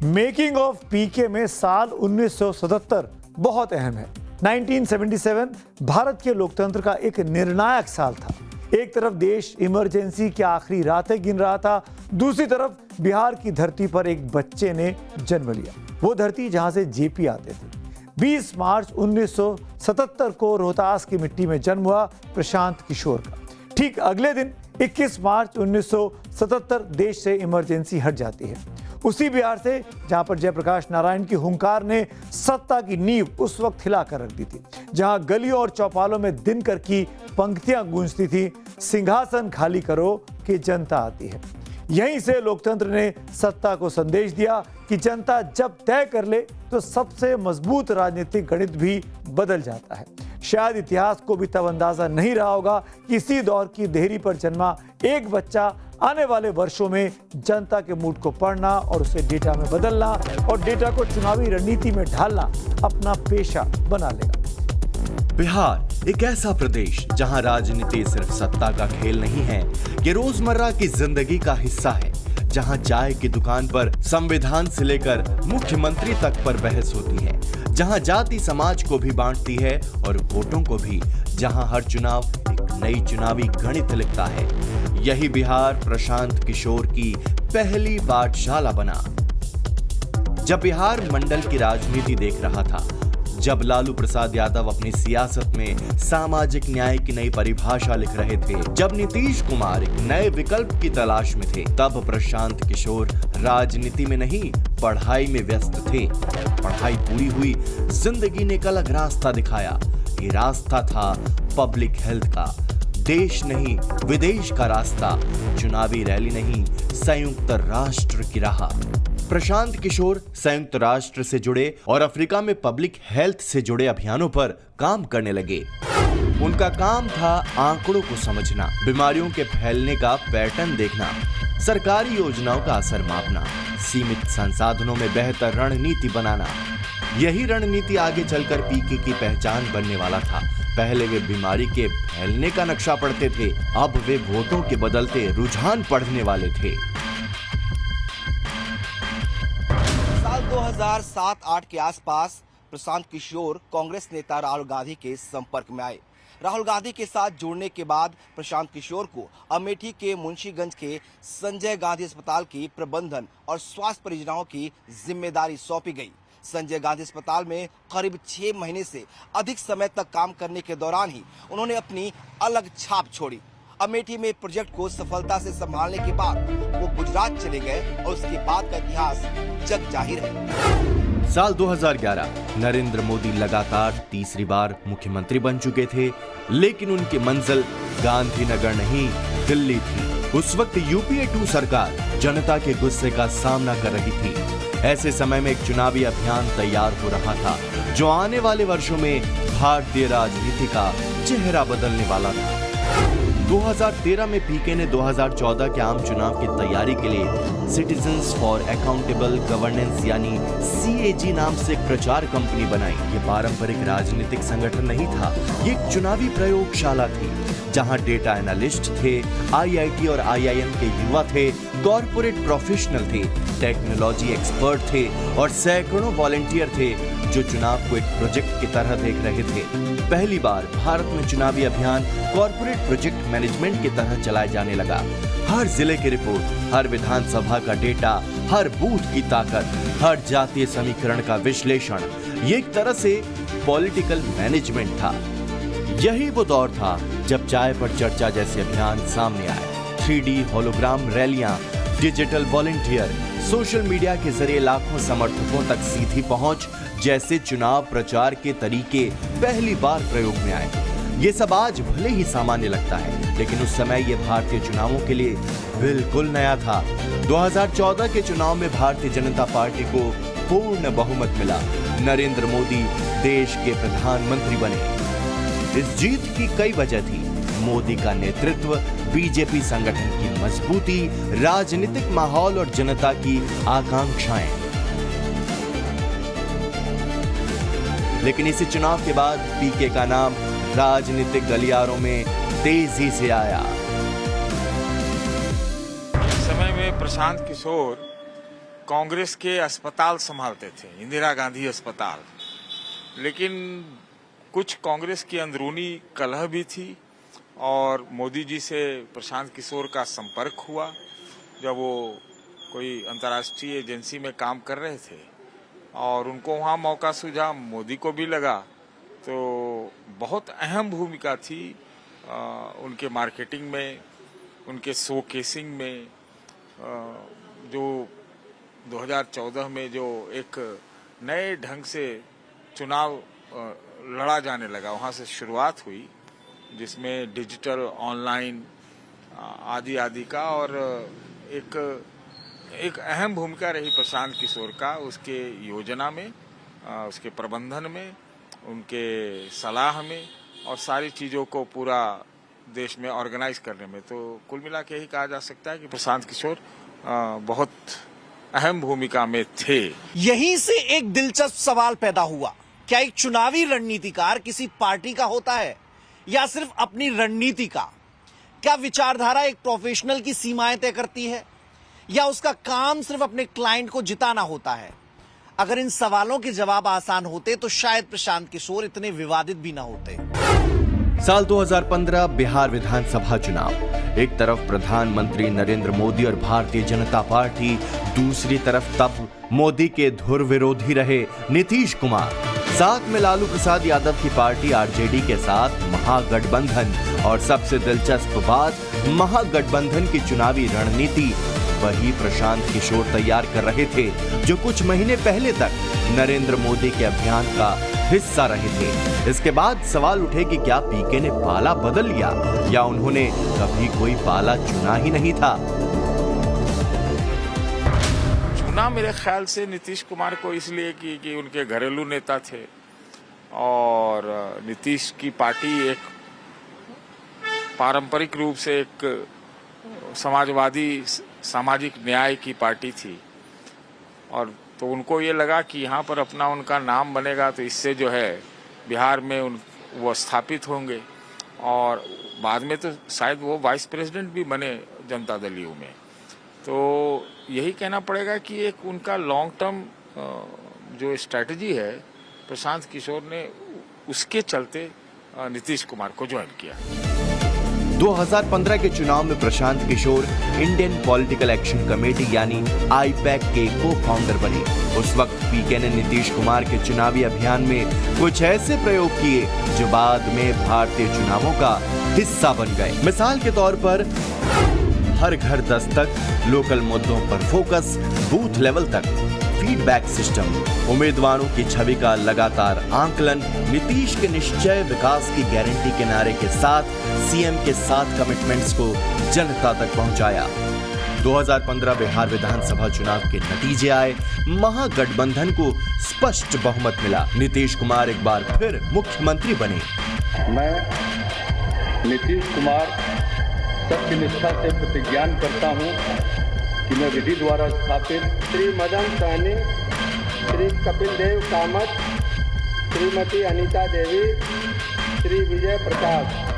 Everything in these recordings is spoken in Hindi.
मेकिंग ऑफ पीके में साल 1977 बहुत अहम है। 1977 भारत के लोकतंत्र का एक निर्णायक साल था। एक तरफ देश इमरजेंसी की आखिरी रातें गिन रहा था, दूसरी तरफ बिहार की धरती पर एक बच्चे ने जन्म लिया। वो धरती जहां से जेपी आते थे। 20 मार्च 1977 को रोहतास की मिट्टी में जन्म हुआ प्रशांत किशोर का। ठीक अगले दिन 21 मार्च 1977 देश से इमरजेंसी हट जाती है। उसी बिहार से जहां पर जयप्रकाश नारायण की हुंकार ने सत्ता की नींव उस वक्त हिला कर रख दी थी, जहां गलियों और चौपालों में दिनकर की पंक्तियां गूंजती थी, सिंहासन खाली करो कि जनता आती है। यहीं से लोकतंत्र ने सत्ता को संदेश दिया कि जनता जब तय कर ले तो सबसे मजबूत राजनीतिक गणित भी बदल जाता है। शायद इतिहास को भी तब अंदाजा नहीं रहा होगा कि इसी दौर की देहरी पर जन्मा एक बच्चा आने वाले वर्षों में जनता के मूड को पढ़ना और उसे डेटा में बदलना और डेटा को चुनावी रणनीति में ढालना अपना पेशा बना लेगा। बिहार एक ऐसा प्रदेश जहां राजनीति सिर्फ सत्ता का खेल नहीं है, ये रोजमर्रा की जिंदगी का हिस्सा है। जहां चाय की दुकान पर संविधान से लेकर मुख्यमंत्री तक पर बहस होती है, जहां जाति समाज को भी बांटती है और वोटों को भी, जहां हर चुनाव एक नई चुनावी गणित लिखता है। यही बिहार प्रशांत किशोर की पहली पाठशाला बना। जब बिहार मंडल की राजनीति देख रहा था, जब लालू प्रसाद यादव अपनी सियासत में सामाजिक न्याय की नई परिभाषा लिख रहे थे, जब नीतीश कुमार एक नए विकल्प की तलाश में थे, तब प्रशांत किशोर राजनीति में नहीं पढ़ाई में व्यस्त थे। पढ़ाई पूरी हुई, जिंदगी ने एक अलग रास्ता दिखाया। ये रास्ता था पब्लिक हेल्थ का, देश नहीं विदेश का रास्ता, चुनावी रैली नहीं संयुक्त राष्ट्र की राह। प्रशांत किशोर संयुक्त राष्ट्र से जुड़े और अफ्रीका में पब्लिक हेल्थ से जुड़े अभियानों पर काम करने लगे। उनका काम था आंकड़ों को समझना, बीमारियों के फैलने का पैटर्न देखना, सरकारी योजनाओं का असर मापना, सीमित संसाधनों में बेहतर रणनीति बनाना। यही रणनीति आगे चलकर पीके की पहचान बनने वाला था। पहले वे बीमारी के फैलने का नक्शा पढ़ते थे, अब वे वोटों के बदलते रुझान पढ़ने वाले थे। साल 2007-8 के आसपास प्रशांत किशोर कांग्रेस नेता राहुल गांधी के संपर्क में आए। राहुल गांधी के साथ जुड़ने के बाद प्रशांत किशोर को अमेठी के मुंशीगंज के संजय गांधी अस्पताल की प्रबंधन और स्वास्थ्य परियोजनाओं की जिम्मेदारी सौंपी गई। संजय गांधी अस्पताल में करीब 6 महीने से अधिक समय तक काम करने के दौरान ही उन्होंने अपनी अलग छाप छोड़ी। अमेठी में प्रोजेक्ट को सफलता से संभालने के बाद वो गुजरात चले गए और उसके बाद का इतिहास जग जाहिर है। साल 2011 नरेंद्र मोदी लगातार तीसरी बार मुख्यमंत्री बन चुके थे, लेकिन उनकी मंजिल गांधीनगर नहीं दिल्ली थी। उस वक्त यूपीए 2 सरकार जनता के गुस्से का सामना कर रही थी। ऐसे समय में एक चुनावी अभियान तैयार हो रहा था, जो आने वाले वर्षों में भारतीय राजनीति का चेहरा बदलने वाला था। 2013 में पीके ने 2014 के आम चुनाव की तैयारी के लिए सिटीजन्स फॉर अकाउंटेबल गवर्नेंस यानी CAG नाम से एक प्रचार कंपनी बनाई। ये पारंपरिक राजनीतिक संगठन नहीं था, ये एक चुनावी प्रयोगशाला थी, जहां डेटा एनालिस्ट थे, IIT और IIM के युवा थे, कॉर्पोरेट प्रोफेशनल थे, टेक्नोलॉजी एक्सपर्ट थे और सैकड़ों वॉलंटियर थे जो चुनाव को एक प्रोजेक्ट की तरह देख रहे थे। पहली बार भारत में चुनावी अभियान कॉर्पोरेट प्रोजेक्ट मैनेजमेंट की तरह चलाया जाने लगा। हर जिले की रिपोर्ट, हर विधानसभा का डेटा, हर बूथ की ताकत, हर जातीय समीकरण का विश्लेषण, ये एक तरह से पॉलिटिकल मैनेजमेंट था। यही वो दौर था जब चाय पर चर्चा जैसे अभियान सामने आए। 3D होलोग्राम रैलियां, डिजिटल वॉलंटियर, सोशल मीडिया के जरिए लाखों समर्थकों तक सीधी पहुंच जैसे चुनाव प्रचार के तरीके पहली बार प्रयोग में आए। ये सब आज भले ही सामान्य लगता है, लेकिन उस समय ये भारतीय चुनावों के लिए बिल्कुल नया था। 2014 के चुनाव में भारतीय जनता पार्टी को पूर्ण बहुमत मिला। नरेंद्र मोदी देश के प्रधानमंत्री बने। इस जीत की कई वजह थी। मोदी का नेतृत्व, बीजेपी संगठन की मजबूती, राजनीतिक माहौल और जनता की आकांक्षाएं। लेकिन इसी चुनाव के बाद पीके का नाम राजनीतिक गलियारों में तेजी से आया। इस समय में प्रशांत किशोर कांग्रेस के अस्पताल संभालते थे, इंदिरा गांधी अस्पताल। लेकिन कुछ कांग्रेस की अंदरूनी कलह भी थी और मोदी जी से प्रशांत किशोर का संपर्क हुआ जब वो कोई अंतर्राष्ट्रीय एजेंसी में काम कर रहे थे और उनको वहाँ मौका सूझा, मोदी को भी लगा। तो बहुत अहम भूमिका थी उनके मार्केटिंग में, उनके शोकेसिंग में। जो 2014 में जो एक नए ढंग से चुनाव लड़ा जाने लगा, वहाँ से शुरुआत हुई, जिसमें डिजिटल, ऑनलाइन आदि आदि का, और एक अहम भूमिका रही प्रशांत किशोर का उसके योजना में, उसके प्रबंधन में, उनके सलाह में और सारी चीज़ों को पूरा देश में ऑर्गेनाइज करने में। तो कुल मिला के यही कहा जा सकता है कि प्रशांत किशोर बहुत अहम भूमिका में थे। यहीं से एक दिलचस्प सवाल पैदा हुआ, क्या एक चुनावी रणनीतिकार किसी पार्टी का होता है या सिर्फ अपनी रणनीति का? क्या विचारधारा एक प्रोफेशनल की सीमाएं तय करती है या उसका काम सिर्फ अपने क्लाइंट को जिताना होता है? अगर इन सवालों के जवाब आसान होते तो शायद प्रशांत किशोर इतने विवादित भी ना होते। साल 2015 बिहार विधानसभा चुनाव। एक तरफ प्रधानमंत्री नरेंद्र मोदी और भारतीय जनता पार्टी, दूसरी तरफ तब मोदी के धुर विरोधी रहे नीतीश कुमार, साथ में लालू प्रसाद यादव की पार्टी आरजेडी के साथ महागठबंधन। और सबसे दिलचस्प बात, महागठबंधन की चुनावी रणनीति वही प्रशांत किशोर तैयार कर रहे थे जो कुछ महीने पहले तक नरेंद्र मोदी के अभियान का हिस्सा रहे थे। इसके बाद सवाल उठे कि क्या पीके ने पाला बदल लिया या उन्होंने कभी कोई पाला चुना ही नहीं था। चुना मेरे ख्याल से नीतीश कुमार को इसलिए कि उनके घरेलू नेता थे और नीतीश की पार्टी एक पारंपरिक रूप से एक समाजवादी सामाजिक न्याय की पार्टी थी, और तो उनको ये लगा कि यहाँ पर अपना उनका नाम बनेगा तो इससे जो है बिहार में वो स्थापित होंगे, और बाद में तो शायद वो वाइस प्रेसिडेंट भी बने जनता दल यू में। तो यही कहना पड़ेगा कि एक उनका लॉन्ग टर्म जो स्ट्रेटजी है प्रशांत किशोर ने, उसके चलते नीतीश कुमार को ज्वाइन किया। 2015 के चुनाव में Prashant Kishor Indian political action committee यानी आईपैक के को-फाउंडर बने। उस वक्त पीके ने नीतीश कुमार के चुनावी अभियान में कुछ ऐसे प्रयोग किए जो बाद में भारतीय चुनावों का हिस्सा बन गए। मिसाल के तौर पर हर घर दस्तक, लोकल मुद्दों पर फोकस, बूथ लेवल तक फीडबैक सिस्टम, उम्मीदवारों की छवि का लगातार आंकलन, नीतीश के निश्चय विकास की गारंटी के नारे के साथ सीएम के साथ कमिटमेंट्स को जनता तक पहुंचाया। 2015 बिहार विधानसभा चुनाव के नतीजे आए, महागठबंधन को स्पष्ट बहुमत मिला, नीतीश कुमार एक बार फिर मुख्यमंत्री बने। मैं नीतीश कुमार सत्यनिष्ठा से प्रतिज्ञान करता हूं कि मैं विधि द्वारा स्थापित श्री मदन सहनी, श्री कपिल देव कामत, श्रीमती अनीता देवी, श्री विजय प्रकाश।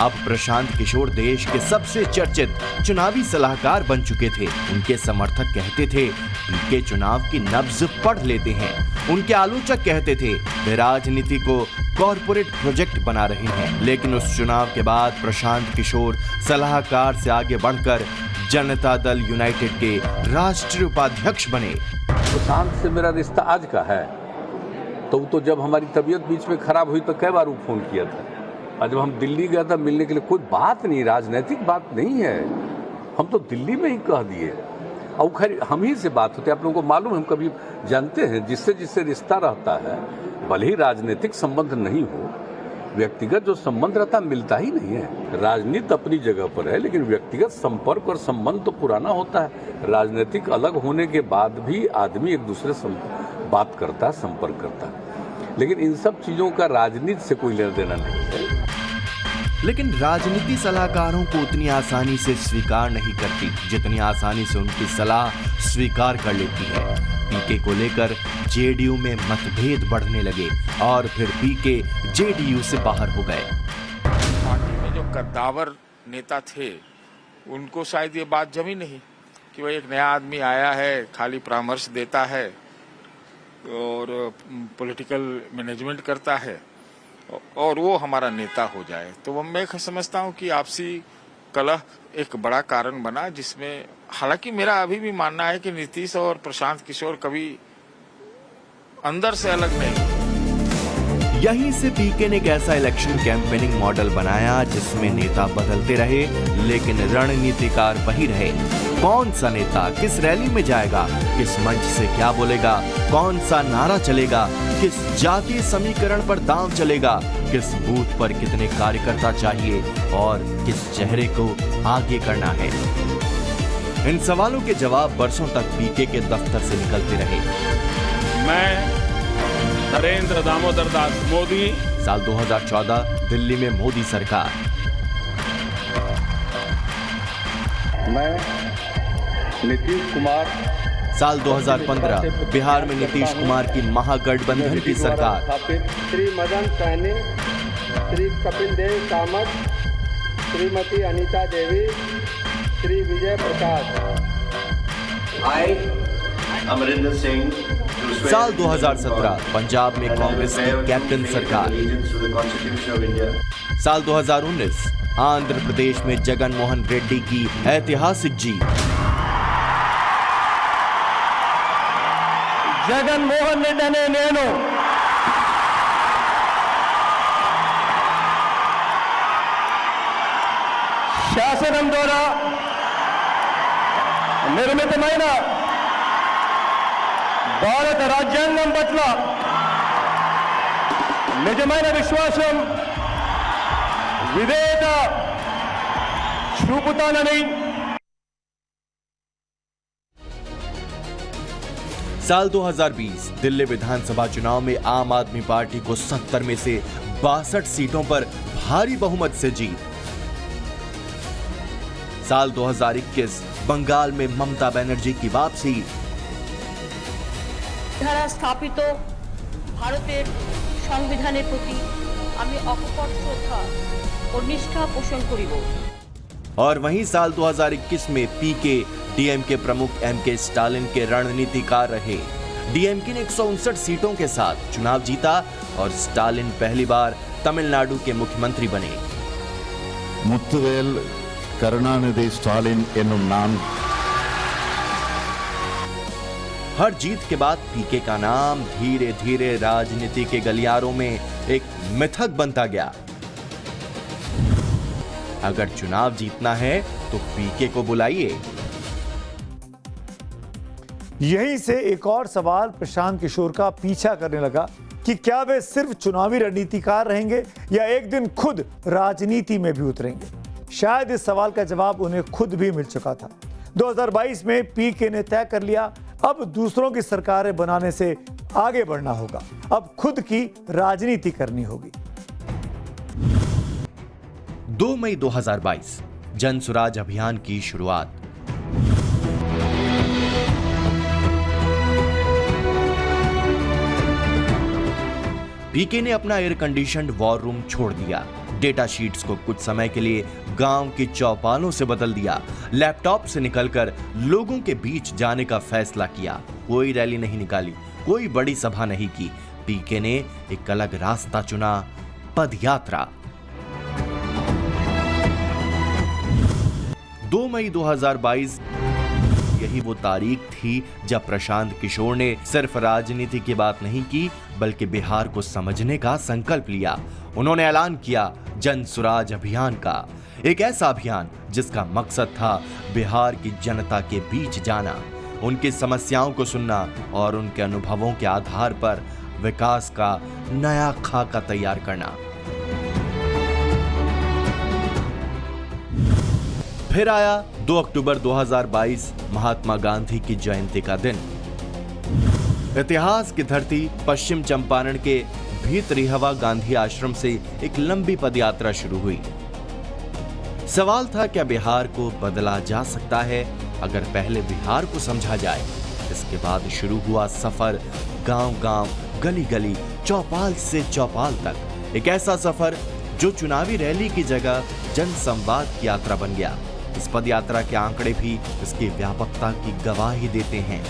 अब प्रशांत किशोर देश के सबसे चर्चित चुनावी सलाहकार बन चुके थे। उनके समर्थक कहते थे पीके चुनाव की नब्ज पढ़ लेते हैं। उनके आलोचक कहते थे वे राजनीति को कॉर्पोरेट प्रोजेक्ट बना रहे हैं। लेकिन उस चुनाव के बाद प्रशांत किशोर सलाहकार से आगे बढ़कर जनता दल यूनाइटेड के राष्ट्रीय उपाध्यक्ष बने। प्रशांत से मेरा रिश्ता आज का है, तो जब हमारी तबीयत बीच में खराब हुई तो कई बार वो फोन किया था, और जब हम दिल्ली गया था मिलने के लिए, कोई बात नहीं, राजनीतिक बात नहीं है, हम तो दिल्ली में ही कह दिए। और खैर हम ही से बात होती है, आप लोगों को मालूम है, हम कभी जानते हैं जिससे जिससे रिश्ता रहता है, भले ही राजनीतिक संबंध नहीं हो, व्यक्तिगत जो संबंध रहता मिलता ही नहीं है। राजनीति अपनी जगह पर है, लेकिन व्यक्तिगत संपर्क और संबंध तो पुराना होता है। राजनीतिक अलग होने के बाद भी आदमी एक दूसरे से बात करता है, संपर्क करता है, लेकिन इन सब चीजों का राजनीति से कोई लेना देना नहीं है। लेकिन राजनीति सलाहकारों को उतनी आसानी से स्वीकार नहीं करती जितनी आसानी से उनकी सलाह स्वीकार कर लेती है। पीके को लेकर जेडीयू में मतभेद बढ़ने लगे और फिर पीके जेडीयू से बाहर हो गए। पार्टी में जो कद्दावर नेता थे उनको शायद ये बात जमी नहीं, कि वह एक नया आदमी आया है, खाली परामर्श देता है और पॉलिटिकल मैनेजमेंट करता है और वो हमारा नेता हो जाए। तो मैं समझता हूँ कि आपसी कलह एक बड़ा कारण बना, जिसमें हालांकि मेरा अभी भी मानना है कि नीतीश और प्रशांत किशोर कभी अंदर से अलग नहीं। यहीं से पीके ने एक ऐसा इलेक्शन कैंपेनिंग मॉडल बनाया जिसमें नेता बदलते रहे लेकिन रणनीतिकार वही रहे। कौन सा नेता किस रैली में जाएगा, किस मंच से क्या बोलेगा, कौन सा नारा चलेगा, किस जातीय समीकरण पर दांव चलेगा, किस बूथ पर कितने कार्यकर्ता चाहिए और किस चेहरे को आगे करना है। इन सवालों के जवाब बरसों तक पीके के दफ्तर से निकलते रहे। मैं नरेंद्र दामोदर दास मोदी। साल 2014 दिल्ली में मोदी सरकार। मैं नीतीश कुमार। साल 2015 बिहार में नीतीश कुमार की महागठबंधन की सरकार। श्री मदन सहनी, श्री कपिल देव कामत, श्रीमती अनीता देवी, श्री विजय प्रकाश। अमरिंदर सिंह। साल 2017 पंजाब में कांग्रेस की कैप्टन सरकार। साल 2019 आंध्र प्रदेश में जगन मोहन रेड्डी की ऐतिहासिक जीत। जगन मोहन रेड्डी ने నేను శాసనం ద్వారా నిర్మితమైన భారత రాజ్యాంగం పట్ల నిజమైన విశ్వాసం విధేయత చూపుతానని। साल 2020 दिल्ली विधानसभा चुनाव में आम आदमी पार्टी को 70 में से 62 सीटों पर भारी बहुमत से जीत। साल 2021 बंगाल में ममता बनर्जी की वापसी। ধারা স্থাপিত ভারতের সংবিধানের প্রতি আমি অকপট শ্রদ্ধা ও নিষ্ঠা পোষণ করিব। और वहीं साल 2021 में पीके डीएमके प्रमुख एमके स्टालिन के रणनीतिकार रहे। डीएमके ने 159 सीटों के साथ चुनाव जीता और स्टालिन पहली बार तमिलनाडु के मुख्यमंत्री बने। मुत्तुवेल करुणानिधि स्टालिन एनुम नाम। हर जीत के बाद पीके का नाम धीरे धीरे राजनीति के गलियारों में एक मिथक बनता गया। अगर चुनाव जीतना है तो पीके को बुलाइए। यहीं से एक और सवाल प्रशांत किशोर का पीछा करने लगा कि क्या वे सिर्फ चुनावी रणनीतिकार रहेंगे या एक दिन खुद राजनीति में भी उतरेंगे। शायद इस सवाल का जवाब उन्हें खुद भी मिल चुका था। 2022 में पीके ने तय कर लिया, अब दूसरों की सरकारें बनाने से आगे बढ़ना होगा, अब खुद की राजनीति करनी होगी। 2 मई 2022 जन स्वराज अभियान की शुरुआत। पीके ने अपना एयर कंडीशन्ड वॉर रूम छोड़ दिया। डेटा शीट्स को कुछ समय के लिए गांव की चौपालों से बदल दिया। लैपटॉप से निकलकर लोगों के बीच जाने का फैसला किया। कोई रैली नहीं निकाली, कोई बड़ी सभा नहीं की। पीके ने एक अलग रास्ता चुना, पदयात्रा। 2 मई 2022 यही वो तारीख थी जब प्रशांत किशोर ने सिर्फ राजनीति की बात नहीं की बल्कि बिहार को समझने का संकल्प लिया। उन्होंने ऐलान किया जन स्वराज अभियान का, एक ऐसा अभियान जिसका मकसद था बिहार की जनता के बीच जाना, उनकी समस्याओं को सुनना और उनके अनुभवों के आधार पर विकास का नया खाका तैयार करना। फिर आया 2 अक्टूबर 2022 महात्मा गांधी की जयंती का दिन। इतिहास की धरती पश्चिम चंपारण के भीतरिहवा गांधी आश्रम से एक लंबी पदयात्रा शुरू हुई। सवाल था क्या बिहार को बदला जा सकता है अगर पहले बिहार को समझा जाए। इसके बाद शुरू हुआ सफर गांव-गांव, गली-गली, चौपाल से चौपाल तक। एक ऐसा सफर जो चुनावी रैली की जगह जनसंवाद की यात्रा बन गया। इस पद यात्रा के आंकड़े भी इसकी व्यापकता की गवाही देते हैं।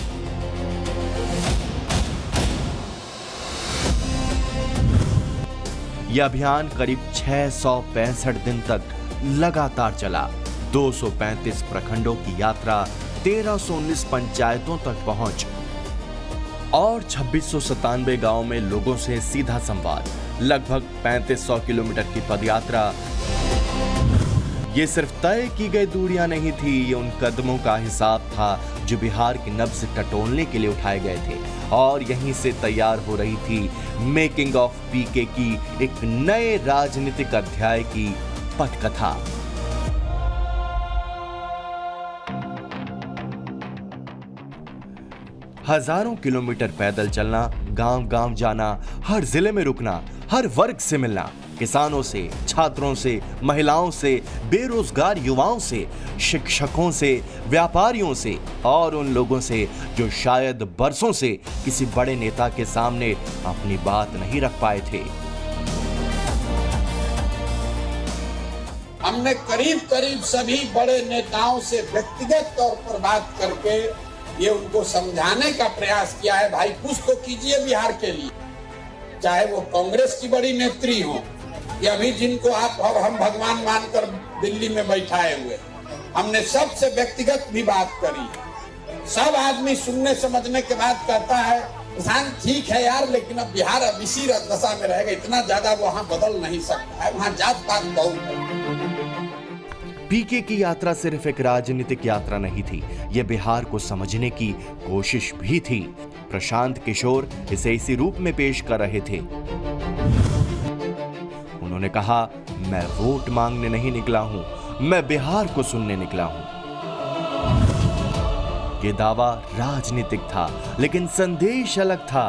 यह अभियान करीब 665 दिन तक लगातार चला। 235 प्रखंडों की यात्रा, 1319 पंचायतों तक पहुंच और 2697 गांवों में लोगों से सीधा संवाद। लगभग 3500 किलोमीटर की पदयात्रा। ये सिर्फ तय की गई दूरियां नहीं थी, ये उन कदमों का हिसाब था जो बिहार की नब्ज टटोलने के लिए उठाए गए थे। और यहीं से तैयार हो रही थी मेकिंग ऑफ पीके की एक नए राजनीतिक अध्याय की पटकथा। हजारों किलोमीटर पैदल चलना, गांव-गांव जाना, हर जिले में रुकना, हर वर्ग से मिलना, किसानों से, छात्रों से, महिलाओं से, बेरोजगार युवाओं से, शिक्षकों से, व्यापारियों से और उन लोगों से जो शायद बरसों से किसी बड़े नेता के सामने अपनी बात नहीं रख पाए थे। हमने करीब करीब सभी बड़े नेताओं से व्यक्तिगत तौर पर बात करके ये उनको समझाने का प्रयास किया है, भाई कुछ तो कीजिए बिहार के लिए। चाहे वो कांग्रेस की बड़ी नेत्री हो या अभी जिनको आप और हम भगवान मानकर दिल्ली में बैठाए हुए, हमने सबसे व्यक्तिगत भी बात करी। सब आदमी सुनने समझने के बाद कहता है किसान ठीक है यार, लेकिन अब बिहार अब इसी दशा में रहेगा, इतना ज्यादा वहाँ बदल नहीं सकता है, वहाँ जात पात बहुत है। पीके की यात्रा सिर्फ एक राजनीतिक यात्रा नहीं थी, यह बिहार को समझने की कोशिश भी थी। प्रशांत किशोर इसे इसी रूप में पेश कर रहे थे। उन्होंने कहा, मैं वोट मांगने नहीं निकला हूं, मैं बिहार को सुनने निकला हूं। यह दावा राजनीतिक था, लेकिन संदेश अलग था।